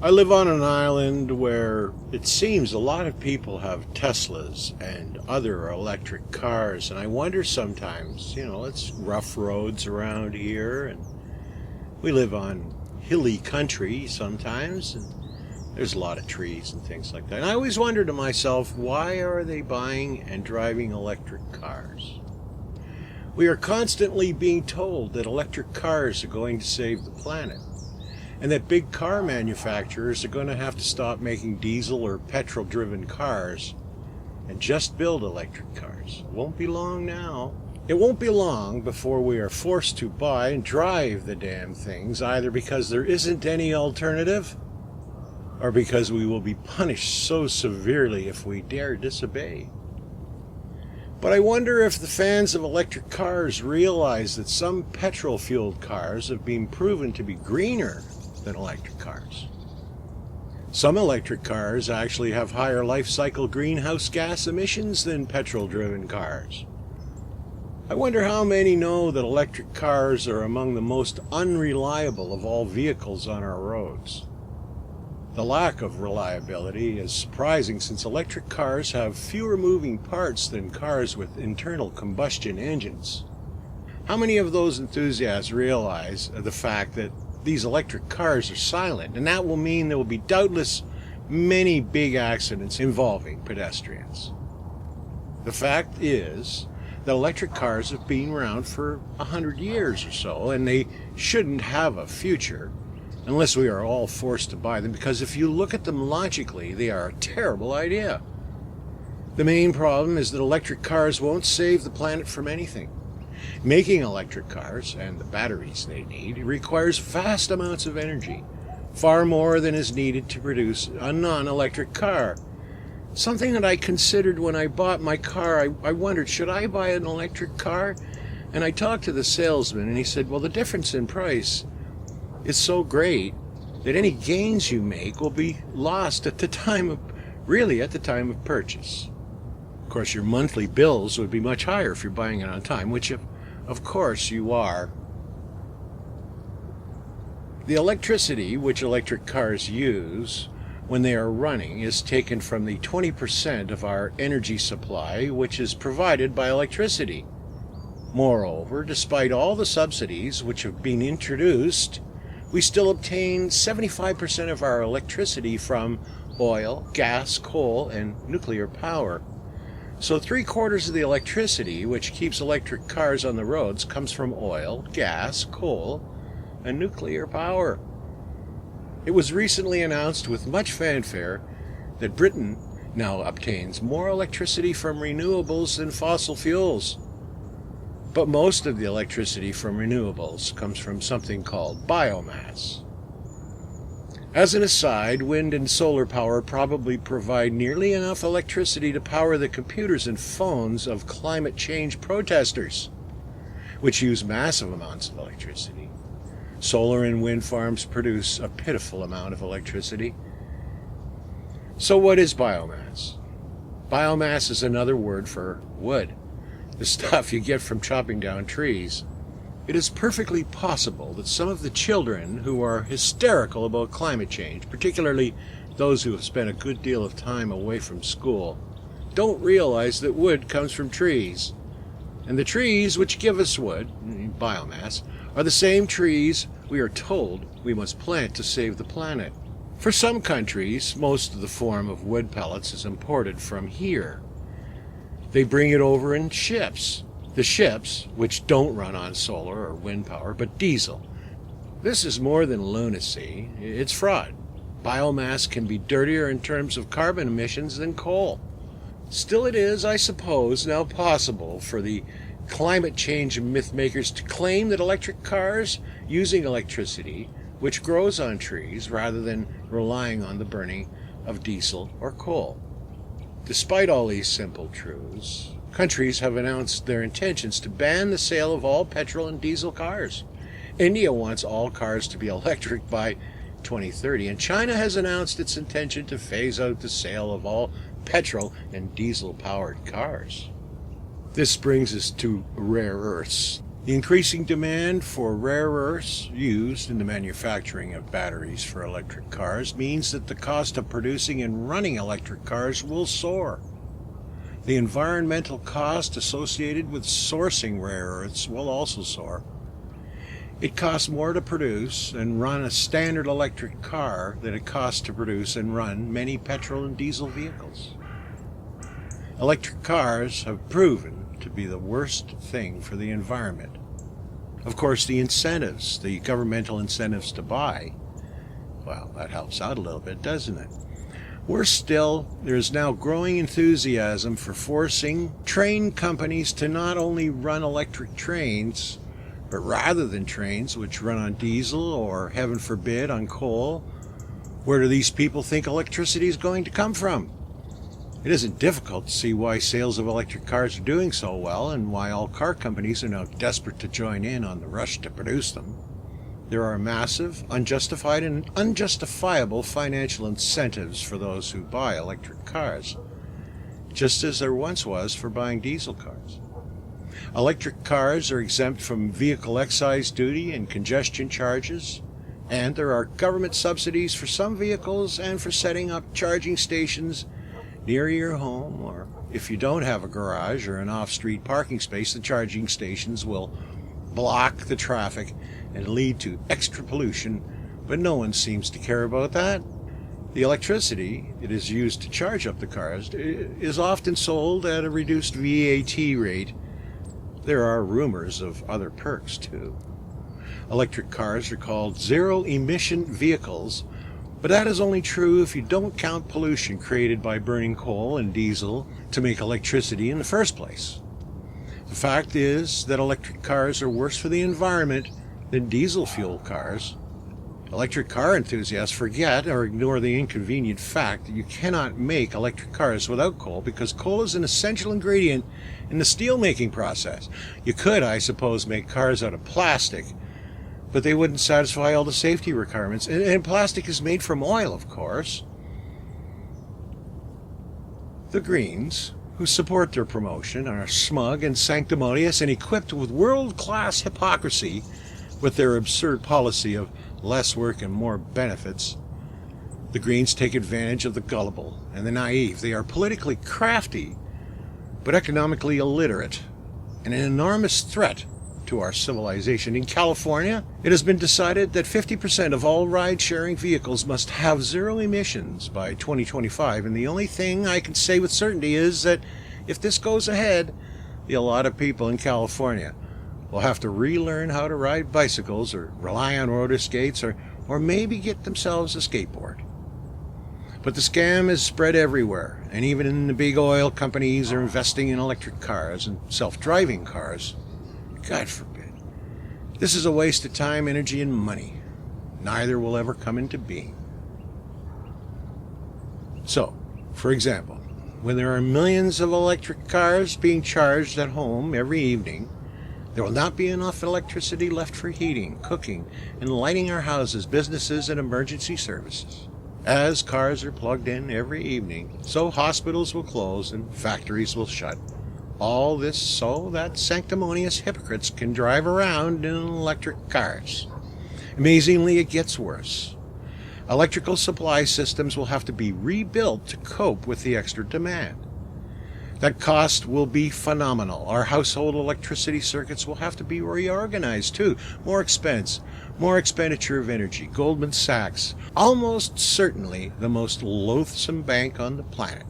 I live on an island where it seems a lot of people have Teslas and other electric cars, and I wonder sometimes, it's rough roads around here, and we live on hilly country sometimes, and there's a lot of trees and things like that. And I always wonder to myself, why are they buying and driving electric cars? We are constantly being told that electric cars are going to save the planet, and that big car manufacturers are going to have to stop making diesel or petrol-driven cars and just build electric cars. It won't be long now. It won't be long before we are forced to buy and drive the damn things, either because there isn't any alternative, or because we will be punished so severely if we dare disobey. But I wonder if the fans of electric cars realize that some petrol-fueled cars have been proven to be greener than electric cars. Some electric cars actually have higher life cycle greenhouse gas emissions than petrol-driven cars. I wonder how many know that electric cars are among the most unreliable of all vehicles on our roads. The lack of reliability is surprising, since electric cars have fewer moving parts than cars with internal combustion engines. How many of those enthusiasts realize the fact that these electric cars are silent, and that will mean there will be doubtless many big accidents involving pedestrians? The fact is that electric cars have been around for 100 years or so, and they shouldn't have a future unless we are all forced to buy them, because if you look at them logically, they are a terrible idea. The main problem is that electric cars won't save the planet from anything. Making electric cars, and the batteries they need, requires vast amounts of energy, far more than is needed to produce a non-electric car. Something that I considered when I bought my car. I wondered, should I buy an electric car? And I talked to the salesman, and he said, well, the difference in price is so great that any gains you make will be lost at the time of purchase. Of course, your monthly bills would be much higher if you're buying it on time, which of course you are. The electricity which electric cars use when they are running is taken from the 20% of our energy supply which is provided by electricity. Moreover, despite all the subsidies which have been introduced, we still obtain 75% of our electricity from oil, gas, coal, and nuclear power. So 3/4 of the electricity which keeps electric cars on the roads comes from oil, gas, coal, and nuclear power. It was recently announced with much fanfare that Britain now obtains more electricity from renewables than fossil fuels. But most of the electricity from renewables comes from something called biomass. As an aside, wind and solar power probably provide nearly enough electricity to power the computers and phones of climate change protesters, which use massive amounts of electricity. Solar and wind farms produce a pitiful amount of electricity. So what is biomass? Biomass is another word for wood, the stuff you get from chopping down trees. It is perfectly possible that some of the children who are hysterical about climate change, particularly those who have spent a good deal of time away from school, don't realize that wood comes from trees. And the trees which give us wood, biomass, are the same trees we are told we must plant to save the planet. For some countries, most of the form of wood pellets is imported from here. They bring it over in ships. The ships, which don't run on solar or wind power, but diesel. This is more than lunacy. It's fraud. Biomass can be dirtier in terms of carbon emissions than coal. Still, it is, I suppose, now possible for the climate change myth makers to claim that electric cars using electricity, which grows on trees, rather than relying on the burning of diesel or coal. Despite all these simple truths, countries have announced their intentions to ban the sale of all petrol and diesel cars. India wants all cars to be electric by 2030, and China has announced its intention to phase out the sale of all petrol and diesel-powered cars. This brings us to rare earths. The increasing demand for rare earths used in the manufacturing of batteries for electric cars means that the cost of producing and running electric cars will soar. The environmental cost associated with sourcing rare earths will also soar. It costs more to produce and run a standard electric car than it costs to produce and run many petrol and diesel vehicles. Electric cars have proven to be the worst thing for the environment. Of course, the incentives, the governmental incentives to buy, well, that helps out a little bit, doesn't it? Worse still, there is now growing enthusiasm for forcing train companies to not only run electric trains, but rather than trains which run on diesel or, heaven forbid, on coal, where do these people think electricity is going to come from? It isn't difficult to see why sales of electric cars are doing so well and why all car companies are now desperate to join in on the rush to produce them. There are massive, unjustified, and unjustifiable financial incentives for those who buy electric cars, just as there once was for buying diesel cars. Electric cars are exempt from vehicle excise duty and congestion charges, and there are government subsidies for some vehicles and for setting up charging stations near your home, or if you don't have a garage or an off-street parking space, the charging stations will block the traffic and lead to extra pollution, but no one seems to care about that. The electricity that is used to charge up the cars is often sold at a reduced VAT rate. There are rumors of other perks too. Electric cars are called zero-emission vehicles, but that is only true if you don't count pollution created by burning coal and diesel to make electricity in the first place. The fact is that electric cars are worse for the environment than diesel fuel cars. Electric car enthusiasts forget or ignore the inconvenient fact that you cannot make electric cars without coal because coal is an essential ingredient in the steel making process. You could, I suppose, make cars out of plastic, but they wouldn't satisfy all the safety requirements. And plastic is made from oil, of course. The Greens, who support their promotion, are smug and sanctimonious and equipped with world-class hypocrisy with their absurd policy of less work and more benefits. The Greens take advantage of the gullible and the naive. They are politically crafty, but economically illiterate, and an enormous threat to our civilization. In California, it has been decided that 50% of all ride-sharing vehicles must have zero emissions by 2025, and the only thing I can say with certainty is that if this goes ahead, a lot of people in California will have to relearn how to ride bicycles or rely on roller skates or maybe get themselves a skateboard. But the scam is spread everywhere, and even in the big oil companies are investing in electric cars and self-driving cars. God forbid. This is a waste of time, energy, and money. Neither will ever come into being. So, for example, when there are millions of electric cars being charged at home every evening, there will not be enough electricity left for heating, cooking, and lighting our houses, businesses, and emergency services. As cars are plugged in every evening, so hospitals will close and factories will shut. All this so that sanctimonious hypocrites can drive around in electric cars. Amazingly, it gets worse. Electrical supply systems will have to be rebuilt to cope with the extra demand. That cost will be phenomenal. Our household electricity circuits will have to be reorganized too. More expense, more expenditure of energy. Goldman Sachs, almost certainly the most loathsome bank on the planet,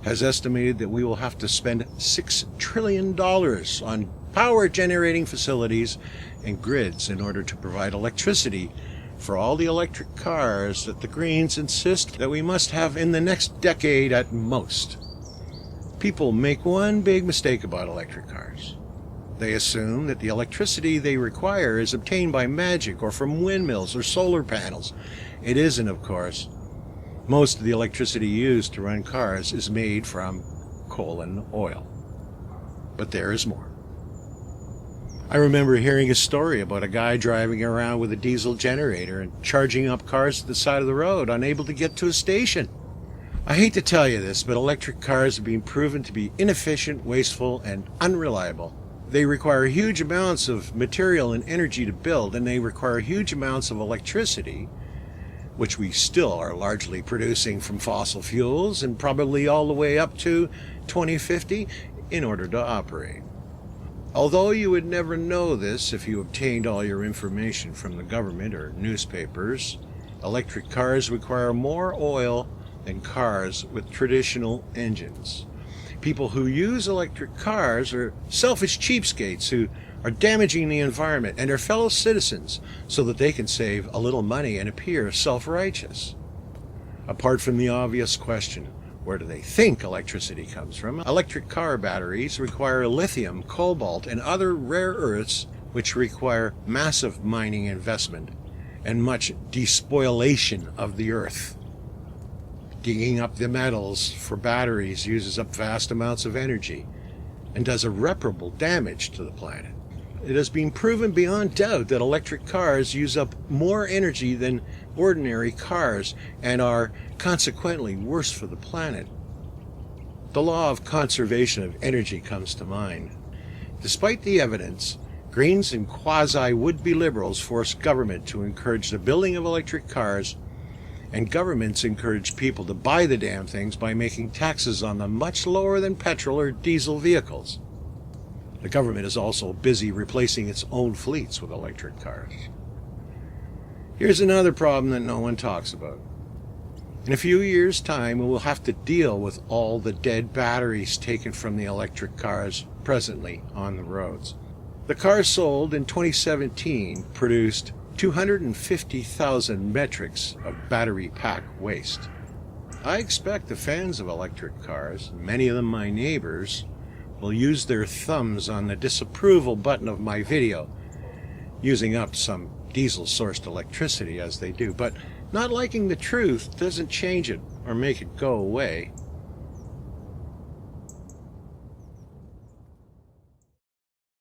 has estimated that we will have to spend $6 trillion on power generating facilities and grids in order to provide electricity for all the electric cars that the Greens insist that we must have in the next decade at most. People make one big mistake about electric cars. They assume that the electricity they require is obtained by magic or from windmills or solar panels. It isn't, of course. Most of the electricity used to run cars is made from coal and oil. But there is more. I remember hearing a story about a guy driving around with a diesel generator and charging up cars at the side of the road, unable to get to a station. I hate to tell you this, but electric cars are being proven to be inefficient, wasteful, and unreliable. They require huge amounts of material and energy to build, and they require huge amounts of electricity, which we still are largely producing from fossil fuels and probably all the way up to 2050 in order to operate. Although you would never know this if you obtained all your information from the government or newspapers, electric cars require more oil than cars with traditional engines. People who use electric cars are selfish cheapskates who are damaging the environment and their fellow citizens so that they can save a little money and appear self-righteous. Apart from the obvious question, where do they think electricity comes from? Electric car batteries require lithium, cobalt, and other rare earths which require massive mining investment and much despoilation of the earth. Digging up the metals for batteries uses up vast amounts of energy and does irreparable damage to the planet. It has been proven beyond doubt that electric cars use up more energy than ordinary cars and are consequently worse for the planet. The law of conservation of energy comes to mind. Despite the evidence, Greens and quasi-would-be liberals force government to encourage the building of electric cars, and governments encourage people to buy the damn things by making taxes on them much lower than petrol or diesel vehicles. The government is also busy replacing its own fleets with electric cars. Here's another problem that no one talks about. In a few years' time, we will have to deal with all the dead batteries taken from the electric cars presently on the roads. The cars sold in 2017 produced 250,000 metrics of battery pack waste. I expect the fans of electric cars, many of them my neighbors, will use their thumbs on the disapproval button of my video, using up some diesel-sourced electricity as they do. But not liking the truth doesn't change it or make it go away.